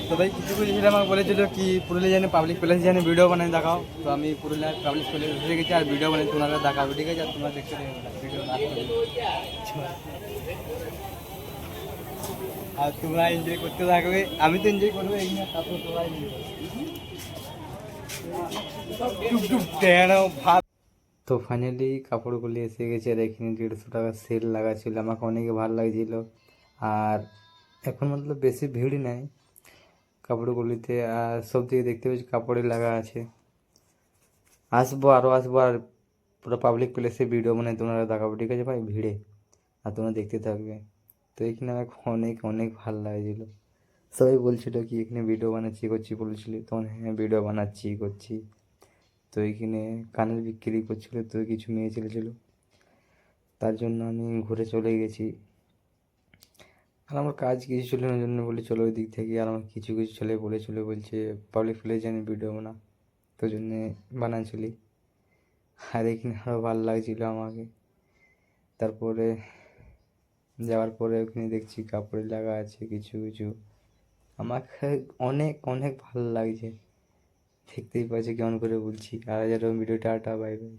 তো ভাই কিছু কিছু ছেলে আমাকে বলেছিল কি পুরুলিয়া জানি পাবলিক প্লেস জানি ভিডিও বানাই দেখাও। তো আমি পুরুলিয়ার পাবলিক প্লেস এসে গেছি আর ভিডিও বানাই তোমরা দেখাবো, ঠিক আছে? আর তোমরা দেখতে ভিডিও আর তোমরা এনজয় করতে থাকবে, আমি তো এনজয় করবো এই না, তারপর তোমরা এনজয় ভাব। তো ফাইনালি কাপড়গুলি এসে গেছে আর এখানে 150 টাকা সেল লাগা ছিল, আমাকে অনেকে ভালো লাগছিল। আর এখন মতলব বেশি ভিড় নাই কাপড়গুলিতে, আর সব দিকে দেখতে পাচ্ছি কাপড়ে লাগা আছে। আসবো আরও আসবো, আর পুরো পাবলিক প্লেসে ভিডিও বানাই তোমরা দেখাবো, ঠিক আছে ভাই? ভিড়ে আর তোমরা দেখতে থাকবে। তো এখানে আমাকে অনেক অনেক ভালো লাগছিল। সবাই বলছিল কি এখানে ভিডিও বানাচ্ছি করছি বলছিলি, তখন হ্যাঁ ভিডিও বানাচ্ছি করছি। তো এখানে কানের বিক্রি করছিল, তো কিছু মেয়ে ছেলে ছিল, তার জন্য আমি ঘুরে চলে গেছি। আর আমার কাজ কিছু ছিল না, জন্য বলে চলো ওই দিক থেকে। আর আমার কিছু কিছু ছেলে বলেছিল, বলছে পাবলিক প্লেস জানি ভিডিও বানা, তো জন্যে বানাচ্ছিলি। আর এখানে আরও ভালো লাগছিল আমাকে। তারপরে যাওয়ার পরে ওখানে দেখছি কাপড়ে লাগা আছে কিছু কিছু, আমাকে অনেক অনেক ভালো লাগছে। দেখতেই পাচ্ছি কেমন করে বলছি। আর যারা ভিডিও টাটা বাই বাই।